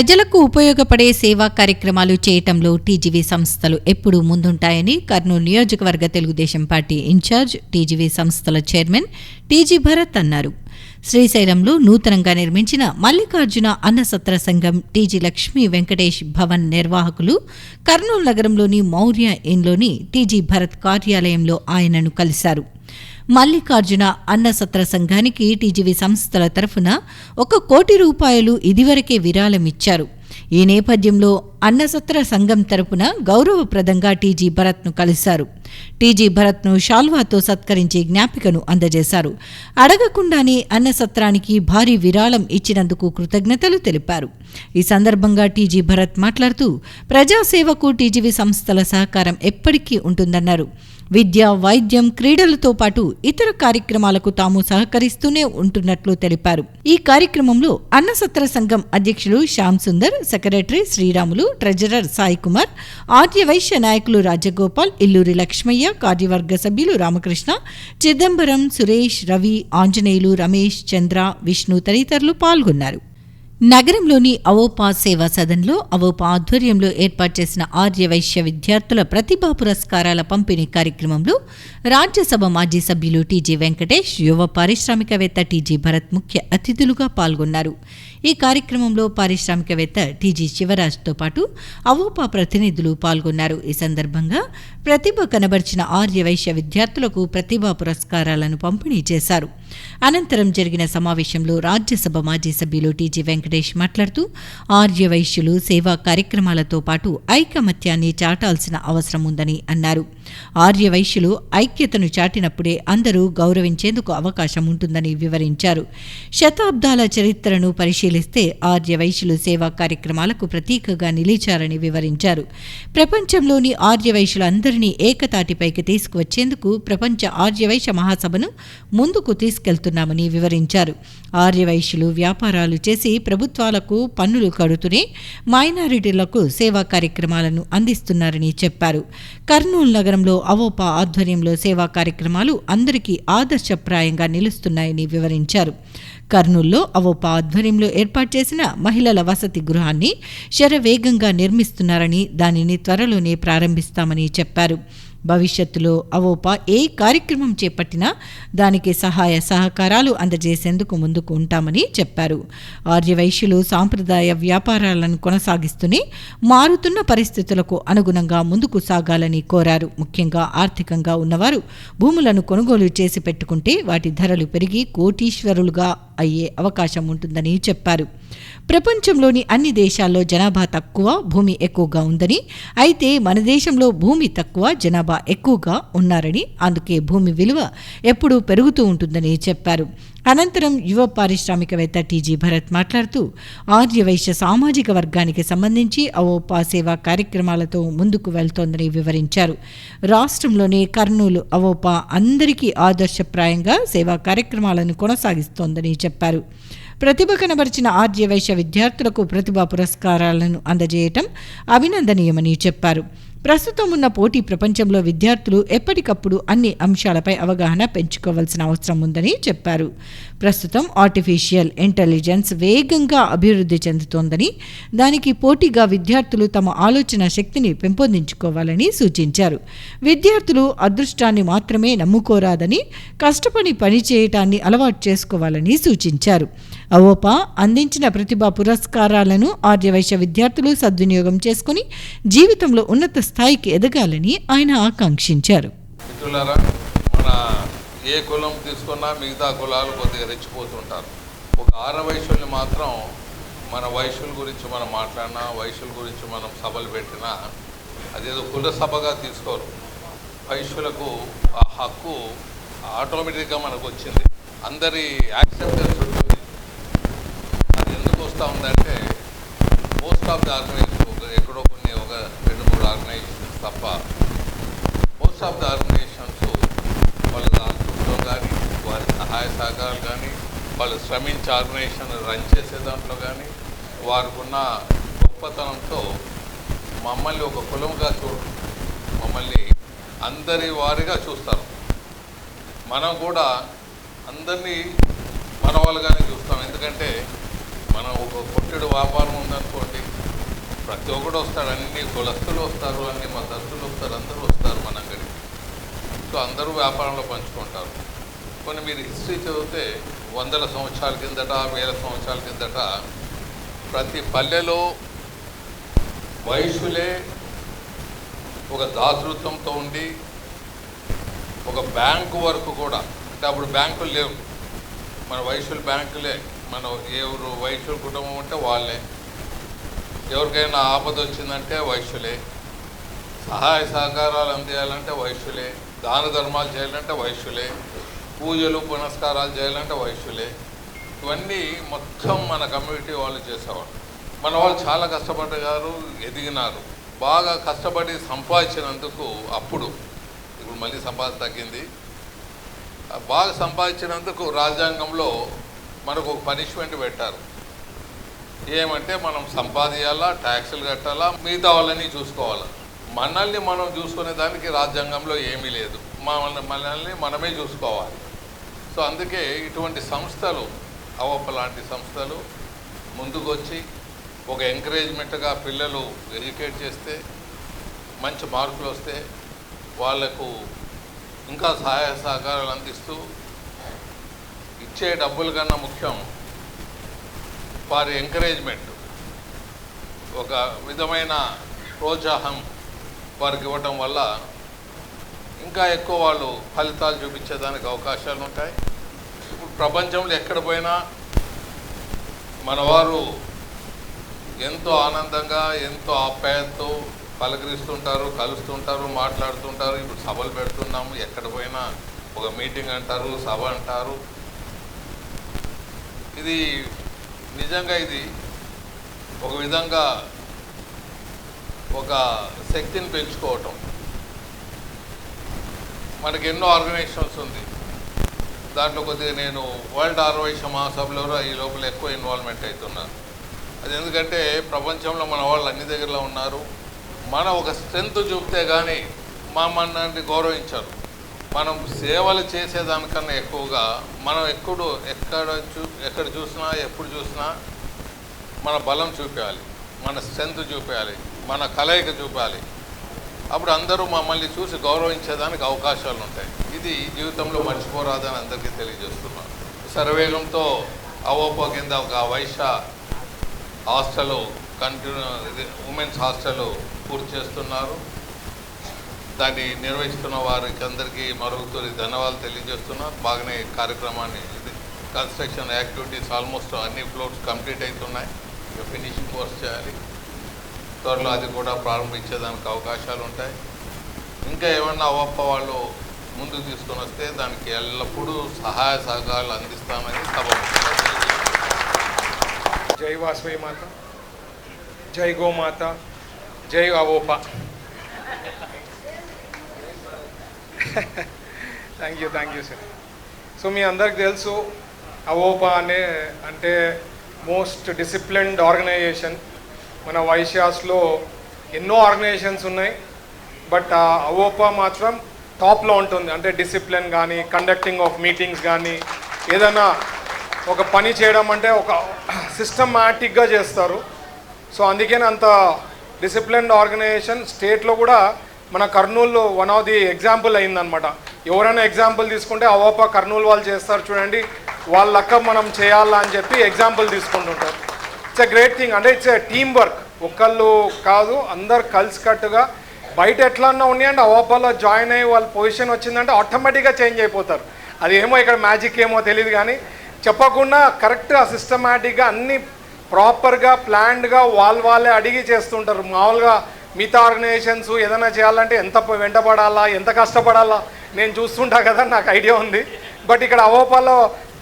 ప్రజలకు ఉపయోగపడే సేవా కార్యక్రమాలు చేయటంలో టీజీవీ సంస్థలు ఎప్పుడూ ముందుంటాయని కర్నూలు నియోజకవర్గ తెలుగుదేశం పార్టీ ఇన్ఛార్జ్ టీజీవీ సంస్థల చైర్మన్ టీజీ భరత్ అన్నారు. శ్రీశైలంలో నూతనంగా నిర్మించిన మల్లికార్జున అన్నసత్ర సంఘం టీజీ లక్ష్మీ వెంకటేష్ భవన్ నిర్వాహకులు కర్నూలు నగరంలోని మౌర్య ఇన్లోని టీజీ భరత్ కార్యాలయంలో ఆయనను కలిశారు. మల్లికార్జున అన్నసత్ర సంఘానికి టీజీవీ సంస్థల తరఫున 1 కోటి రూపాయలు ఇదివరకే విరాళమిచ్చారు. ఈ నేపథ్యంలో అన్నసత్ర సంఘం తరపున గౌరవప్రదంగా టీజీ భరత్ను కలిశారు. టీజీ భరత్ను షాల్వాతో సత్కరించి జ్ఞాపికను అందజేశారు. అడగకుండానే అన్నసత్రానికి భారీ విరాళం ఇచ్చినందుకు కృతజ్ఞతలు తెలిపారు. ఈ సందర్భంగా టీజీ భరత్ మాట్లాడుతూ ప్రజాసేవకు టీజీవీ సంస్థల సహకారం ఎప్పటికీ ఉంటుందన్నారు. విద్య, వైద్యం, క్రీడలతో పాటు ఇతర కార్యక్రమాలకు తాము సహకరిస్తూనే ఉంటున్నట్లు తెలిపారు. ఈ కార్యక్రమంలో అన్నసత్ర సంఘం అధ్యక్షులు శ్యామ్ సుందర్, సెక్రటరీ శ్రీరాములు, ట్రెజరర్ సాయి కుమార్, ఆర్యవైశ్య నాయకులు రాజగోపాల్, ఇల్లూరి లక్ష్మయ్య, కార్యవర్గ సభ్యులు రామకృష్ణ, చిదంబరం, సురేష్, రవి, ఆంజనేయులు, రమేష్, చంద్ర, విష్ణు తదితరులు పాల్గొన్నారు. నగరంలోని అవోపా సేవా సదన్లో అవోపా ఆధ్వర్యంలో ఏర్పాటు చేసిన ఆర్యవైశ్య విద్యార్థుల ప్రతిభా పురస్కారాల పంపిణీ కార్యక్రమంలో రాజ్యసభ మాజీ సభ్యులు టీజీ వెంకటేష్, యువ పారిశ్రామికవేత్త టీజీ భరత్ ముఖ్య అతిథులుగా పాల్గొన్నారు. ఈ కార్యక్రమంలో పారిశ్రామికవేత్త టీజీ శివరాజ్తో పాటు అవోపా ప్రతినిధులు పాల్గొన్నారు. ఈ సందర్భంగా ప్రతిభ కనబర్చిన ఆర్యవైశ్య విద్యార్థులకు ప్రతిభా పురస్కారాలను పంపిణీ చేశారు. అనంతరం జరిగిన సమావేశంలో రాజ్యసభ మాజీ సభ్యులు టీజీ వెంకటేష్ మాట్లాడుతూ ఆర్యవైశ్యులు సేవా కార్యక్రమాలతో పాటు ఐకమత్యాన్ని చాటాల్సిన అవసరం ఉందని అన్నారు. ఆర్యవైశ్యులు ఐక్యతను చాటినప్పుడే అందరూ గౌరవించేందుకు అవకాశం ఉంటుందని వివరించారు. శతాబ్దాల చరిత్రను పరిశీలిస్తే ఆర్యవైశ్యులు సేవా కార్యక్రమాలకు ప్రతీకగా నిలిచారని వివరించారు. ప్రపంచంలోని ఆర్యవైశ్యులందరినీ ఏకతాటిపైకి తీసుకువచ్చేందుకు ప్రపంచ ఆర్యవైశ్య మహాసభను ముందుకు తీసుకెళ్తున్నామని వివరించారు. ఆర్యవైశ్యులు వ్యాపారాలు చేసి ప్రభుత్వాలకు పన్నులు కడుతూనే మైనారిటీలకు సేవా కార్యక్రమాలను అందిస్తున్నారని చెప్పారు. కర్నూలు నగరంలో అవోపా ఆధ్వర్యంలో సేవా కార్యక్రమాలు అందరికీ ఆదర్శప్రాయంగా నిలుస్తున్నాయని వివరించారు. కర్నూలులో అవోపా ఆధ్వర్యంలో ఏర్పాటు చేసిన మహిళల వసతి గృహాన్ని శరవేగంగా నిర్మిస్తున్నారని, దానిని త్వరలోనే ప్రారంభిస్తామని చెప్పారు. భవిష్యత్తులో అవోపా ఏ కార్యక్రమం చేపట్టినా దానికి సహాయ సహకారాలు అందజేసేందుకు ముందుకు ఉంటామని చెప్పారు. ఆర్యవైశ్యులు సాంప్రదాయ వ్యాపారాలను కొనసాగిస్తూనే మారుతున్న పరిస్థితులకు అనుగుణంగా ముందుకు సాగాలని కోరారు. ముఖ్యంగా ఆర్థికంగా ఉన్నవారు భూములను కొనుగోలు చేసి పెట్టుకుంటే వాటి ధరలు పెరిగి కోటీశ్వరులుగా అయ్యే అవకాశం ఉంటుందని చెప్పారు. ప్రపంచంలోని అన్ని దేశాల్లో జనాభా తక్కువ, భూమి ఎక్కువగా ఉందని, అయితే మన దేశంలో భూమి తక్కువ, జనాభా ఎక్కువగా ఉన్నారని, అందుకే భూమి విలువ ఎప్పుడూ పెరుగుతూ ఉంటుందని చెప్పారు. అనంతరం యువ పారిశ్రామికవేత్త టీజీ భరత్ మాట్లాడుతూ ఆర్యవైశ్య సామాజిక వర్గానికి సంబంధించి అవోపా సేవా కార్యక్రమాలతో ముందుకు వెళ్తోందని వివరించారు. రాష్ట్రంలోనే కర్నూలు అవోపా అందరికీ ఆదర్శప్రాయంగా సేవా కార్యక్రమాలను కొనసాగిస్తోందని చెప్పారు. ప్రతిభ కనబరిచిన ఆర్యవైశ్య విద్యార్థులకు ప్రతిభా పురస్కారాలను అందజేయటం అభినందనీయమని చెప్పారు. ప్రస్తుతం ఉన్న పోటీ ప్రపంచంలో విద్యార్థులు ఎప్పటికప్పుడు అన్ని అంశాలపై అవగాహన పెంచుకోవాల్సిన అవసరం ఉందని చెప్పారు. ప్రస్తుతం ఆర్టిఫిషియల్ ఇంటెలిజెన్స్ వేగంగా అభివృద్ధి చెందుతోందని, దానికి పోటీగా విద్యార్థులు తమ ఆలోచన శక్తిని పెంపొందించుకోవాలని సూచించారు. విద్యార్థులు అదృష్టాన్ని మాత్రమే నమ్ముకోరాదని, కష్టపడి పనిచేయటాన్ని అలవాటు చేసుకోవాలని సూచించారు. అవోపా అందించిన ప్రతిభా పురస్కారాలను ఆర్యవైశ్య విద్యార్థులు సద్వినియోగం చేసుకుని జీవితంలో ఉన్నత స్థాయికి ఎదగాలని ఆయన ఆకాంక్షించారు. మిత్రులారా, మన ఏ కులం తీసుకున్నా మిగతా కులాలు కొద్దిగా రెచ్చిపోతుంటారు. ఒక ఆర్యవైశ్యుల్ని మాత్రం మన వైశ్యుల గురించి మనం మాట్లాడినా, వైశ్యుల గురించి మనం సభలు పెట్టినా అదేదో కుల సభగా తీసుకోరు. వైశ్యులకు ఆ హక్కు ఆటోమేటిక్గా మనకు వచ్చింది, అందరి యాక్సెప్టెన్స్ ఉంటుంది. అది ఎందుకు వస్తూ ఉందంటే మోస్ట్ ఆఫ్ ద ఆర్గనైజేషన్ ఎక్కడో కొన్ని ఒక 2-3 ఆర్గనైజేషన్స్ తప్ప మోస్ట్ ఆఫ్ ద ఆర్గనైజేషన్స్ వాళ్ళ దాంట్లో కానీ, వారి సహాయ సహకారాలు కానీ, వాళ్ళు శ్రమించి ఆర్గనైజేషన్ రన్ చేసే దాంట్లో కానీ, వారికున్న గొప్పతనంతో మమ్మల్ని ఒక కులంగా చూడరు, మమ్మల్ని అందరి వారిగా చూస్తారు. మనం కూడా అందరినీ మన వాళ్ళుగానే చూస్తాం. ఎందుకంటే మనం ఒక కొట్టెడు వ్యాపారం ఉందనుకోండి, ప్రతి ఒక్కడు వస్తాడు, అన్ని కులస్తులు వస్తారు, అన్ని మతస్థులు వస్తారు, అందరూ వస్తారు మన అంగడికి. సో అందరూ వ్యాపారంలో పంచుకుంటారు. కొన్ని మీరు హిస్టరీ చదివితే 100 సంవత్సరాల కిందట, 1000 సంవత్సరాల కిందట ప్రతి పల్లెలో వైశ్యులే ఒక దాతృత్వంతో ఉండి ఒక బ్యాంకు వరకు కూడా, అంటే అప్పుడు బ్యాంకులు లేవు, మన వైశ్యుల బ్యాంకులే, మన ఎవరు వైశ్యుల కుటుంబం ఉంటే వాళ్ళే, ఎవరికైనా ఆపద వచ్చిందంటే వైశ్యులే, సహాయ సహకారాలు అందియాలంటే వైశ్యులే, దాన ధర్మాలు చేయాలంటే వైశ్యులే, పూజలు పునస్కారాలు చేయాలంటే వైశ్యులే. ఇవన్నీ మొత్తం మన కమ్యూనిటీ వాళ్ళు చేసేవాళ్ళు. మన వాళ్ళు చాలా కష్టపడ్డారు, ఎదిగినారు. బాగా కష్టపడి సంపాదించినందుకు అప్పుడు, ఇప్పుడు మళ్ళీ సంపాదన తగ్గింది, బాగా సంపాదించినందుకు రాజ్యాంగంలో మనకు ఒక పనిష్మెంట్ పెట్టారు. ఏమంటే మనం సంపాదించాలా, ట్యాక్సులు కట్టాలా, మిగతా వాళ్ళని చూసుకోవాలా. మనల్ని మనం చూసుకునే దానికి రాజ్యాంగంలో ఏమీ లేదు. మనల్ని మనమే చూసుకోవాలి. సో అందుకే ఇటువంటి సంస్థలు, అవప్ప లాంటి సంస్థలు ముందుకు వచ్చి ఒక ఎంకరేజ్మెంట్గా పిల్లలు ఎడ్యుకేట్ చేస్తే, మంచి మార్కులు వస్తే వాళ్లకు ఇంకా సహాయ సహకారాలు అందిస్తూ, ఇచ్చే డబ్బుల కన్నా ముఖ్యం వారి ఎంకరేజ్మెంట్, ఒక విధమైన ప్రోత్సాహం వారికి ఇవ్వటం వల్ల ఇంకా ఎక్కువ వాళ్ళు ఫలితాలు చూపించేదానికి అవకాశాలు ఉంటాయి. ఇప్పుడు ప్రపంచంలో ఎక్కడ పోయినా మనవారు ఎంతో ఆనందంగా, ఎంతో ఆప్యాయతతో పలకరిస్తుంటారు, కలుస్తుంటారు, మాట్లాడుతుంటారు. ఇప్పుడు సభలు పెడుతున్నాము, ఎక్కడ పోయినా ఒక మీటింగ్ అంటారు, సభ అంటారు. ఇది నిజంగా ఇది ఒక విధంగా ఒక శక్తిని పెంచుకోవటం. మనకి ఎన్నో ఆర్గనైజేషన్స్ ఉంది, దాంట్లో కొద్దిగా నేను వరల్డ్ ఆర్గనైజేషన్ మహాసభలో ఈ లోపల ఎక్కువ ఇన్వాల్వ్మెంట్ అవుతున్నాను. అది ఎందుకంటే ప్రపంచంలో మన వాళ్ళు అన్ని దగ్గరలో ఉన్నారు. మనం ఒక స్ట్రెంత్ చూపితే కానీ మనల్ని గౌరవించారు. మనం సేవలు చేసేదానికన్నా ఎక్కువగా మనం ఎక్కడ చూసినా, ఎప్పుడు చూసినా మన బలం చూపించాలి, మన స్ట్రెంత్ చూపించాలి, మన కలయిక చూపాలి. అప్పుడు అందరూ మమ్మల్ని చూసి గౌరవించేదానికి అవకాశాలు ఉంటాయి. ఇది జీవితంలో మర్చిపోరాదని అందరికీ తెలియజేస్తున్నాను. శరవేగంతో అవోపో కింద ఒక వైశ్య హాస్టల్ ఉమెన్స్ హాస్టల్ పూర్తి చేస్తున్నారు. దాన్ని నిర్వహిస్తున్న వారికి అందరికీ మరొకసారి ధన్యవాదాలు తెలియజేస్తున్నారు. బాగానే కార్యక్రమాన్ని, కన్స్ట్రక్షన్ యాక్టివిటీస్ ఆల్మోస్ట్ అన్ని ఫ్లోర్స్ కంప్లీట్ అవుతున్నాయి. ఫినిషింగ్ కోర్స్ చేయాలి. త్వరలో అది కూడా ప్రారంభించేదానికి అవకాశాలు ఉంటాయి. ఇంకా ఏమన్నా అవప్ప వాళ్ళు ముందుకు తీసుకొని వస్తే దానికి ఎల్లప్పుడూ సహాయ సహకారాలు అందిస్తామని సభ. జై వాసవి మాత, జై గోమాత, జై AVOPA. Thank you sir. So మీ అందరికి తెలుసు అవోపా అంటే మోస్ట్ డిసిప్లిన్డ్ ఆర్గనైజేషన్. మన వైశ్యాస్లో ఎన్నో ఆర్గనైజేషన్స్ ఉన్నాయి, బట్ అవోపా మాత్రం టాప్లో ఉంటుంది. అంటే డిసిప్లిన్ కానీ, కండక్టింగ్ ఆఫ్ మీటింగ్స్ కానీ, ఏదైనా ఒక పని చేయడం అంటే ఒక సిస్టమాటిక్గా చేస్తారు. సో అందుకని అంత డిసిప్లిన్డ్ ఆర్గనైజేషన్. స్టేట్లో కూడా మన Kurnool one of the example అయిందనమాట. ఎవరైనా ఎగ్జాంపుల్ తీసుకుంటే అవోపా కర్నూలు వాళ్ళు చేస్తారు చూడండి, వాళ్ళ లెక్క మనం చేయాలా అని చెప్పి ఎగ్జాంపుల్ తీసుకుంటుంటారు. It's a great thing. అంటే ఇట్స్ ఎ టీమ్ వర్క్. ఒక్కళ్ళు కాదు, అందరు కలిసికట్టుగా. బయట ఎట్లన్నా ఉన్నాయంటే అవోపాలో జాయిన్ అయ్యి వాళ్ళ పొజిషన్ వచ్చిందంటే ఆటోమేటిక్గా చేంజ్ అయిపోతారు. అది ఏమో ఇక్కడ మ్యాజిక్ ఏమో తెలియదు, కానీ చెప్పకుండా కరెక్ట్గా సిస్టమేటిక్గా అన్నీ ప్రాపర్గా ప్లాన్డ్గా వాళ్ళే అడిగి చేస్తుంటారు. మామూలుగా మిగతా ఆర్గనైజేషన్స్ ఏదైనా చేయాలంటే ఎంత వెంటపడాలా, ఎంత కష్టపడాలా నేను చూస్తుంటా కదా, నాకు ఐడియా ఉంది. బట్ ఇక్కడ అవోపాలో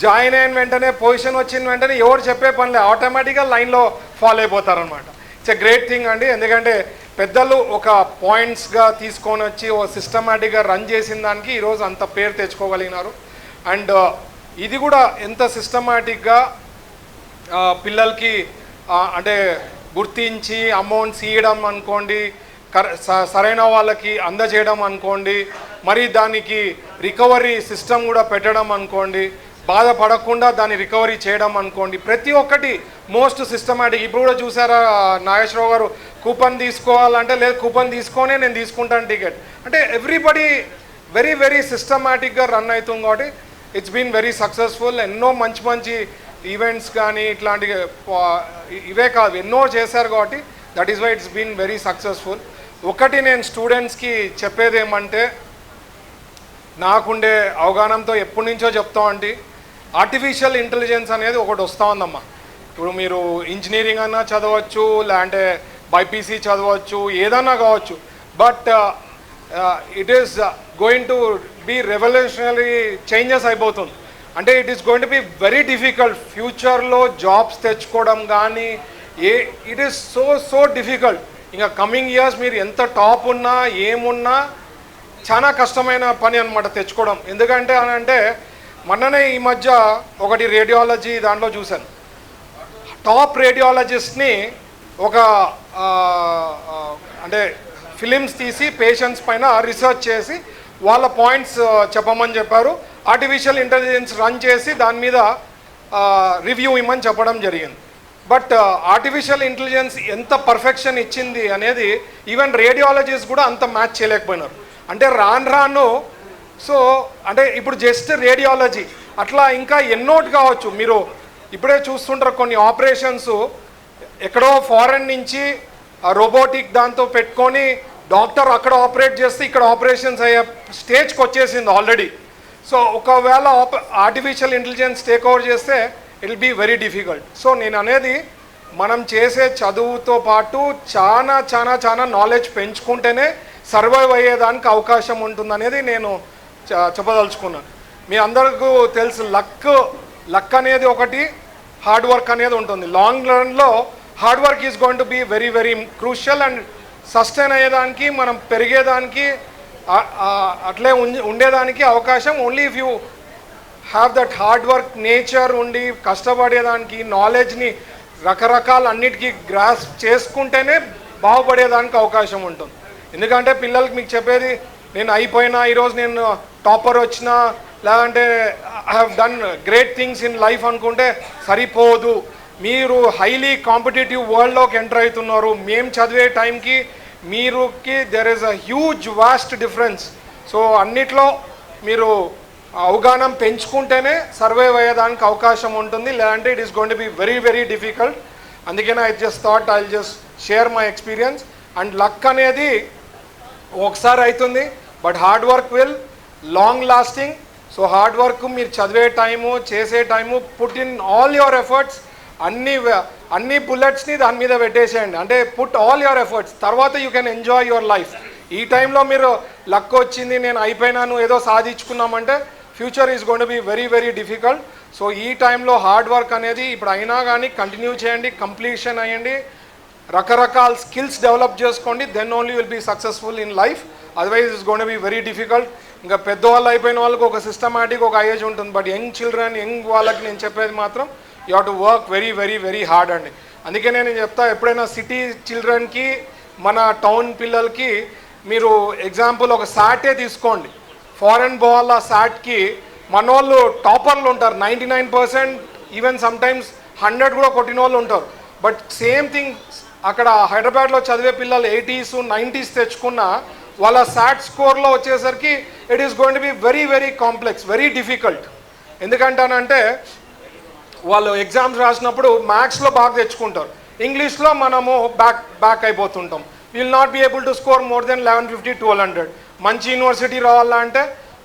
జాయిన్ అయిన వెంటనే, పొజిషన్ వచ్చిన వెంటనే ఎవరు చెప్పే పనిలే, ఆటోమేటిక్గా లైన్లో ఫాలో అయిపోతారు అనమాట. ఇట్స్ ఎ గ్రేట్ థింగ్ అండి. ఎందుకంటే పెద్దలు ఒక పాయింట్స్గా తీసుకొని వచ్చి ఓ సిస్టమేటిక్గా రన్ చేసిన దానికి ఈరోజు అంత పేరు తెచ్చుకోగలిగినారు. అండ్ ఇది కూడా ఎంత సిస్టమేటిక్గా పిల్లలకి అంటే గుర్తించి అమౌంట్స్ ఇవ్వడం అనుకోండి, సరైన వాళ్ళకి అందజేయడం అనుకోండి, మరి దానికి రికవరీ సిస్టమ్ కూడా పెట్టడం అనుకోండి. బాధపడకుండా దాన్ని రికవరీ చేయడం అనుకోండి, ప్రతి ఒక్కటి మోస్ట్ సిస్టమాటిక్. ఇప్పుడు కూడా చూసారా నాగేశ్వరరావు గారు, కూపన్ తీసుకోవాలంటే లేదు, కూపన్ తీసుకొనే నేను తీసుకుంటాను టికెట్ అంటే ఎవ్రీబడి వెరీ వెరీ సిస్టమాటిక్గా రన్ అవుతుంది కాబట్టి ఇట్స్ బీన్ వెరీ సక్సెస్ఫుల్. ఎన్నో మంచి మంచి ఈవెంట్స్ కానీ ఇట్లాంటి ఇవే కాదు ఎన్నో చేశారు కాబట్టి that is why it's been very successful. ఒకటి నేను స్టూడెంట్స్కి చెప్పేది ఏమంటే, నాకుండే అవగాహనతో ఎప్పటి నుంచో చెప్తామంటే ఆర్టిఫిషియల్ ఇంటెలిజెన్స్ అనేది ఒకటి వస్తూ ఉందమ్మా. ఇప్పుడు మీరు ఇంజనీరింగ్ అన్నా చదవచ్చు, లేదంటే బైపీసీ చదవచ్చు, ఏదన్నా కావచ్చు, but it is going to be revolutionary changes అయిపోతుంది. అంటే it is going to be very difficult ఫ్యూచర్లో జాబ్స్ తెచ్చుకోవడం కానీ ఇట్ ఈస్ సో డిఫికల్ట్. ఇంకా కమింగ్ ఇయర్స్ మీరు ఎంత టాప్ ఉన్నా ఏమున్నా చాలా కష్టమైన పని అనమాట తెచ్చుకోవడం. ఎందుకంటే అని అంటే మొన్ననే ఈ మధ్య ఒకటి రేడియాలజీ దాంట్లో చూశాను, టాప్ రేడియాలజిస్ట్ని ఒక అంటే ఫిలిమ్స్ తీసి పేషెంట్స్ పైన రీసెర్చ్ చేసి వాళ్ళ పాయింట్స్ చెప్పమని చెప్పారు. ఆర్టిఫిషియల్ ఇంటెలిజెన్స్ రన్ చేసి దాని మీద రివ్యూ ఇమ్మని చెప్పడం జరిగింది. బట్ ఆర్టిఫిషియల్ ఇంటెలిజెన్స్ ఎంత పర్ఫెక్షన్ ఇచ్చింది అనేది ఈవెన్ రేడియాలజిస్ట్ కూడా అంత మ్యాచ్ చేయలేకపోయినారు. అంటే రాను సో అంటే ఇప్పుడు జస్ట్ రేడియాలజీ అట్లా ఇంకా ఎన్నోటి కావచ్చు. మీరు ఇప్పుడే చూస్తుంటారు కొన్ని ఆపరేషన్స్ ఎక్కడో ఫారెన్ నుంచి రోబోటిక్ దాంతో పెట్టుకొని డాక్టర్ అక్కడ ఆపరేట్ చేస్తే ఇక్కడ ఆపరేషన్స్ అయ్యే స్టేజ్కి వచ్చేసింది ఆల్రెడీ. సో ఒకవేళ ఆర్టిఫిషియల్ ఇంటెలిజెన్స్ టేక్ ఓవర్ చేస్తే it will be very difficult. So నేను అనేది మనం చేసే చదువుతో పాటు చాలా నాలెడ్జ్ పెంచుకుంటేనే సర్వైవ్ అయ్యేదానికి అవకాశం ఉంటుందనేది నేను చెప్పదలుచుకున్నాను. మీ అందరికీ తెలుసు లక్ అనేది ఒకటి, హార్డ్ వర్క్ అనేది ఉంటుంది. లాంగ్ రన్లో hard work is going to be very very crucial and sustain అయ్యేదానికి మనం పెరిగేదానికి అట్లే ఉండేదానికి అవకాశం only if you have that hard work nature ఉండి కష్టపడేదానికి నాలెడ్జ్ని రకరకాల అన్నిటికీ గ్రాస్ చేసుకుంటేనే బాగుపడేదానికి అవకాశం ఉంటుంది. ఎందుకంటే పిల్లలకి మీకు చెప్పేది నేను అయిపోయినా ఈరోజు నేను టాపర్ వచ్చినా లేదంటే I have done great things in life అనుకుంటే సరిపోదు. మీరు హైలీ కాంపిటేటివ్ వరల్డ్లోకి ఎంటర్ అవుతున్నారు. మేము చదివే టైంకి మీరుకి there is a huge vast difference. So అన్నిట్లో మీరు అవగాహన పెంచుకుంటేనే సర్వైవ్ అయ్యేదానికి అవకాశం ఉంటుంది, లేదంటే it is going to be very very difficult. అందుకనే I just thought I just share my experience. And luck అనేది ఒకసారి అవుతుంది, but hard work will long lasting. So hard work మీరు చదివే టైము చేసే time put in all your efforts, అన్ని బుల్లెట్స్ని దాని మీద పెట్టేసేయండి. అంటే పుట్ ఆల్ యువర్ ఎఫర్ట్స్, తర్వాత you can enjoy your life. ఈ టైంలో మీరు లక్ వచ్చింది నేను అయిపోయినాను ఏదో సాధించుకున్నామంటే future is going to be very very difficult. So ఈ టైంలో హార్డ్ వర్క్ అనేది ఇప్పుడు అయినా కానీ కంటిన్యూ చేయండి, కంప్లీషన్ అయ్యండి, రకరకాల స్కిల్స్ డెవలప్ చేసుకోండి, then only will be successful in life. Otherwise it's going to be very difficult. ఇంకా పెద్దవాళ్ళు అయిపోయిన వాళ్ళకి ఒక సిస్టమాటిక్ ఒక ఏజ్ ఉంటుంది, బట్ యంగ్ చిల్డ్రన్ యంగ్ వాళ్ళకి నేను చెప్పేది మాత్రం you have to work very very very hard అండి. అందుకే నేను చెప్తా, ఎప్పుడైనా సిటీ చిల్డ్రన్కి మన టౌన్ పిల్లలకి మీరు ఎగ్జాంపుల్ ఒక సాటే తీసుకోండి. ఫారెన్ బాల్ ఆ సాట్కి మన వాళ్ళు టాపర్లు ఉంటారు, 99%, ఈవెన్ సమ్టైమ్స్ 100 కూడా కొట్టిన వాళ్ళు ఉంటారు. బట్ సేమ్ థింగ్ అక్కడ హైదరాబాద్లో చదివే పిల్లలు 80s 90s తెచ్చుకున్న వాళ్ళ సాట్ స్కోర్లో వచ్చేసరికి it is going to be very very complex, very difficult. ఎందుకంటానంటే వాళ్ళు ఎగ్జామ్స్ రాసినప్పుడు మ్యాథ్స్లో బాగా తెచ్చుకుంటారు, ఇంగ్లీష్లో మనము బ్యాక్ అయిపోతుంటాం. Will not be able to score more than 1150 1200. మంచి యూనివర్సిటీ రావాలంటే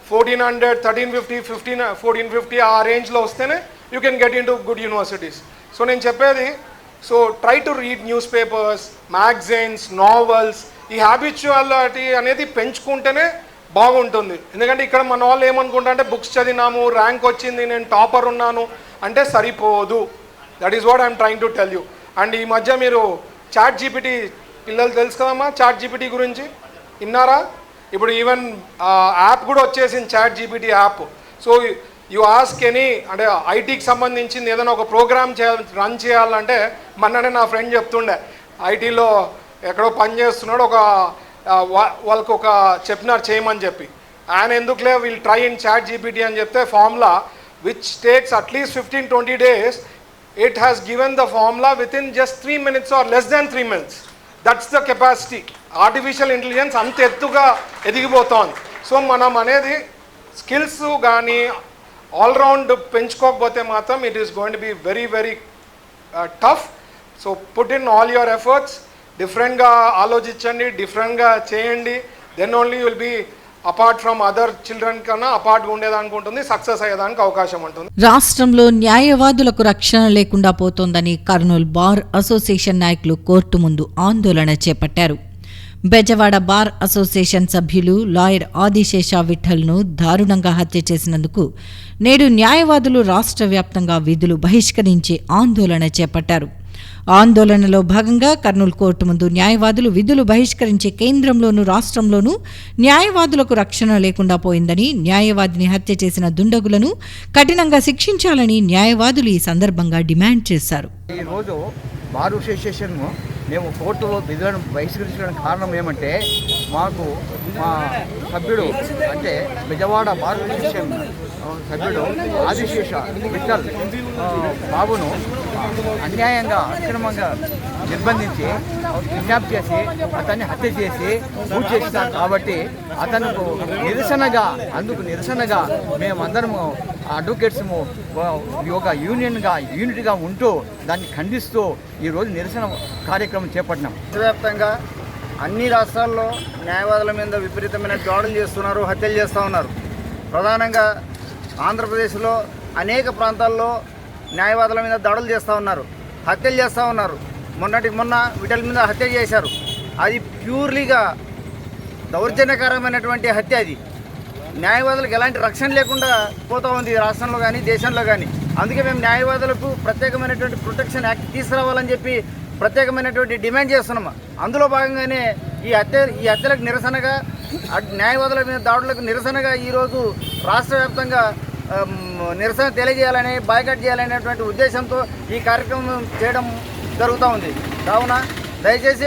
1400 1350 1450 ఆ రేంజ్లో వస్తేనే you can get in to good universities. So నేను చెప్పేది, so try to read news papers, magazines, novels. ఈ హ్యాబిచువాలిటీ అనేది పెంచుకుంటేనే బాగుంటుంది. ఎందుకంటే ఇక్కడ మన వాళ్ళు ఏమనుకుంటా అంటే బుక్స్ చదివినాము, ర్యాంక్ వచ్చింది, నేను టాపర్ ఉన్నాను అంటే సరిపోదు. That is what I'm trying to tell you. And ఈ మధ్య మీరు చాట్ జీపీటీ పిల్లలు తెలుసు కదమ్మా, చాట్ జీపీటీ గురించి విన్నారా? ఇప్పుడు ఈవెన్ యాప్ కూడా వచ్చేసింది, chat GPT app. So you ask any అంటే ఐటీకి సంబంధించింది ఏదైనా ఒక ప్రోగ్రామ్ రన్ చేయాలంటే మొన్ననే నా ఫ్రెండ్ చెప్తుండే, ఐటీలో ఎక్కడో పని చేస్తున్నాడు, ఒక వాళ్ళకు ఒక చెప్పినారు చేయమని చెప్పి, ఆయన ఎందుకులే వీళ్ళు ట్రై ఇన్ చాట్ జీపీటీ అని చెప్తే ఫామ్లా which takes at least 15-20 days, it has given the formula within just 3 minutes or less than 3 minutes. That's the capacity. Artificial intelligence అంత ఎత్తుగా ఎదిగిపోతోంది. సో మనం అనేది స్కిల్స్ కానీ ఆల్రౌండ్ పెంచుకోకపోతే మాత్రం it is going to be very very tough. So put in all your efforts, డిఫరెంట్గా ఆలోచించండి, డిఫరెంట్గా చేయండి, then only will be apart from other children కన్నా అపార్ట్గా ఉండేదానికి ఉంటుంది, సక్సెస్ అయ్యేదానికి అవకాశం ఉంటుంది. రాష్ట్రంలో న్యాయవాదులకు రక్షణ లేకుండా పోతోందని కర్నూలు బార్ అసోసియేషన్ నాయకులు కోర్టు ముందు ఆందోళన చేపట్టారు. బెజవాడ బార్ అసోసియేషన్ సభ్యులు లాయర్ ఆదిశేష విఠల్ను దారుణంగా హత్య చేసినందుకు నేడు న్యాయవాదులు రాష్ట్ర వ్యాప్తంగా విధులు బహిష్కరించి ఆందోళన చేపట్టారు. ఆందోళనలో భాగంగా కర్నూలు కోర్టు ముందు న్యాయవాదులు విధులు బహిష్కరించి కేంద్రంలోనూ రాష్ట్రంలోనూ న్యాయవాదులకు రక్షణ లేకుండా పోయిందని, న్యాయవాదిని హత్య చేసిన దుండగులను కఠినంగా శిక్షించాలని న్యాయవాదులు ఈ సందర్భంగా డిమాండ్ చేశారు. ఈరోజు బార్ అసోసియేషన్ మేము కోర్టులో విధులను బహిష్కరించడానికి కారణం ఏమంటే, మాకు మా సభ్యుడు అంటే బెజవాడ బార్ అసోసియేషన్ సభ్యుడు ఆదిశేష విఠల్ బాబును అన్యాయంగా అక్రమంగా నిర్బంధించి కిడ్నాప్ చేసి అతన్ని హత్య చేసి పూజ చేసినారు. కాబట్టి అతనుకు నిరసనగా మేమందరము అడ్వకేట్స్ము ఒక యూనిట్గా ఉంటూ దాన్ని ఖండిస్తూ ఈరోజు నిరసన కార్యక్రమం చేపట్టినాం. దేశవ్యాప్తంగా అన్ని రాష్ట్రాల్లో న్యాయవాదుల మీద విపరీతమైన దాడులు చేస్తున్నారు, హత్యలు చేస్తూ ఉన్నారు. ప్రధానంగా ఆంధ్రప్రదేశ్లో అనేక ప్రాంతాల్లో న్యాయవాదుల మీద దాడులు చేస్తూ ఉన్నారు, హత్యలు చేస్తూ ఉన్నారు. మొన్న విఠల్ మీద హత్య చేశారు. అది ప్యూర్లీగా దౌర్జన్యకరమైనటువంటి హత్య. అది న్యాయవాదులకు ఎలాంటి రక్షణ లేకుండా పోతూ ఉంది రాష్ట్రంలో కానీ దేశంలో కానీ. అందుకే మేము న్యాయవాదులకు ప్రత్యేకమైనటువంటి ప్రొటెక్షన్ యాక్ట్ తీసుకురావాలని చెప్పి ప్రత్యేకమైనటువంటి డిమాండ్ చేస్తున్నాము. అందులో భాగంగానే ఈ హత్యలకు నిరసనగా, న్యాయవాదుల మీద దాడులకు నిరసనగా ఈరోజు రాష్ట్ర వ్యాప్తంగా నిరసన తెలియజేయాలని, బాయ్కాట్ చేయాలనేటువంటి ఉద్దేశంతో ఈ కార్యక్రమం చేయడం జరుగుతూ ఉంది. కావున దయచేసి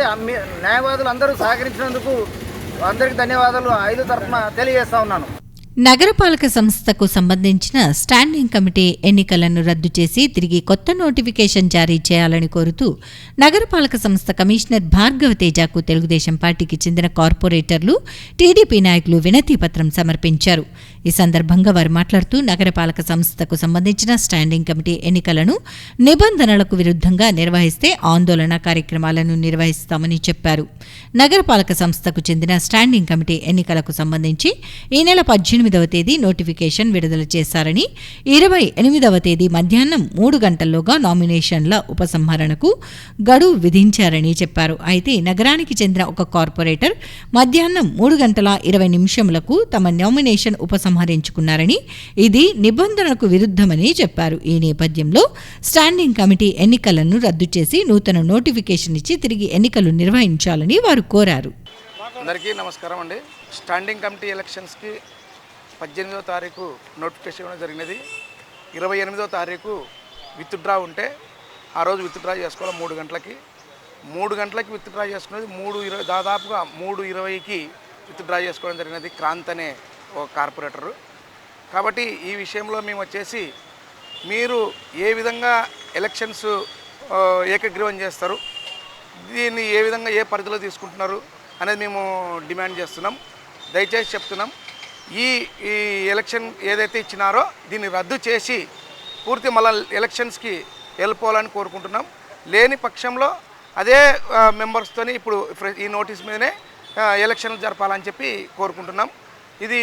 న్యాయవాదులు అందరూ సహకరించినందుకు అందరికీ ధన్యవాదాలు 5 తరఫున తెలియజేస్తా ఉన్నాను. నగరపాలక సంస్థకు సంబంధించిన స్టాండింగ్ కమిటీ ఎన్నికలను రద్దు చేసి తిరిగి కొత్త నోటిఫికేషన్ జారీ చేయాలని కోరుతూ నగరపాలక సంస్థ కమిషనర్ భార్గవ తేజకు తెలుగుదేశం పార్టీకి చెందిన కార్పొరేటర్లు, టీడీపీ నాయకులు వినతి పత్రం సమర్పించారు. ఈ సందర్భంగా వారు మాట్లాడుతూ నగరపాలక సంస్థకు సంబంధించిన స్టాండింగ్ కమిటీ ఎన్నికలను నిబంధనలకు విరుద్ధంగా నిర్వహిస్తే ఆందోళన కార్యక్రమాలను నిర్వహిస్తామని చెప్పారు. నగరపాలక సంస్థకు చెందిన స్టాండింగ్ కమిటీ ఎన్నికలకు సంబంధించి ఈ నెల 18వ తేదీ నోటిఫికేషన్ విడుదల చేశారని, 28వ తేదీ మధ్యాహ్నం 3 గంటల్లోగా నామినేషన్ల ఉపసంహరణకు గడువు విధించారని చెప్పారు. అయితే నగరానికి చెందిన ఒక కార్పొరేటర్ మధ్యాహ్నం 3 గంటల 20 నిమిషములకు తమ నామినేషన్ ఉపసంహరించుకున్నారని, ఇది నిబంధనలకు విరుద్ధమని చెప్పారు. ఈ నేపథ్యంలో స్టాండింగ్ కమిటీ ఎన్నికలను రద్దు చేసి నూతన నోటిఫికేషన్ ఇచ్చి తిరిగి ఎన్నికలు నిర్వహించాలని వారు కోరారు. అందరికీ నమస్కారం అండి. స్టాండింగ్ కమిటీ ఎలక్షన్స్కి 18వ తారీఖు నోటిఫికేషన్ ఇవ్వడం జరిగినది. 28వ తారీఖు విత్డ్రా ఉంటే ఆ రోజు విత్డ్రా చేసుకోవాలి 3 గంటలకి. 3 గంటలకి విత్డ్రా చేసుకున్నది 3:20, దాదాపుగా 3:20కి విత్డ్రా చేసుకోవడం జరిగినది క్రాంత్ అనే ఒక కార్పొరేటరు. కాబట్టి ఈ విషయంలో మేము వచ్చేసి మీరు ఏ విధంగా ఎలక్షన్స్ ఏకగ్రీవం చేస్తారు, దీన్ని ఏ విధంగా ఏ పరిధిలో తీసుకుంటున్నారు అనేది మేము డిమాండ్ చేస్తున్నాం. దయచేసి చెప్తున్నాం, ఈ ఎలక్షన్ ఏదైతే ఇచ్చినారో దీన్ని రద్దు చేసి పూర్తి మళ్ళీ ఎలక్షన్స్కి వెళ్ళిపోవాలని కోరుకుంటున్నాం. లేని పక్షంలో అదే మెంబర్స్తోని ఇప్పుడు ఈ నోటీస్ మీదనే ఎలక్షన్లు జరపాలని చెప్పి కోరుకుంటున్నాం. ఇది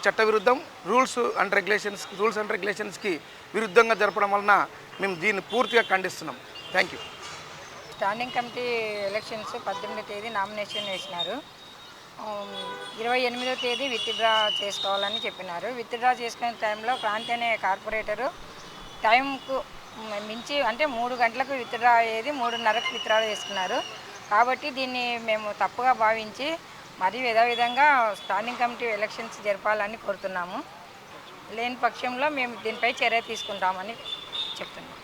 చట్ట విరుద్ధం, రూల్స్ అండ్ రెగ్యులేషన్స్కి విరుద్ధంగా జరపడం వలన మేము దీన్ని పూర్తిగా ఖండిస్తున్నాం. Thank you. Standing committee elections 18వ తేదీ నామినేషన్ వేసినారు. 28వ తేదీ విత్డ్రా చేసుకోవాలని చెప్పినారు. విత్డ్రా చేసుకునే టైంలో క్రాంతి అనే కార్పొరేటరు టైంకు మించి అంటే 3 గంటలకు విత్డ్రా అయ్యేది 3:30కు విత్డ్రా చేసుకున్నారు. కాబట్టి దీన్ని మేము తప్పుగా భావించి మరి యథావిధంగా స్టాండింగ్ కమిటీ ఎలక్షన్స్ జరపాలని కోరుతున్నాము. లేని పక్షంలో మేము దీనిపై చర్య తీసుకుంటామని చెప్తున్నాం.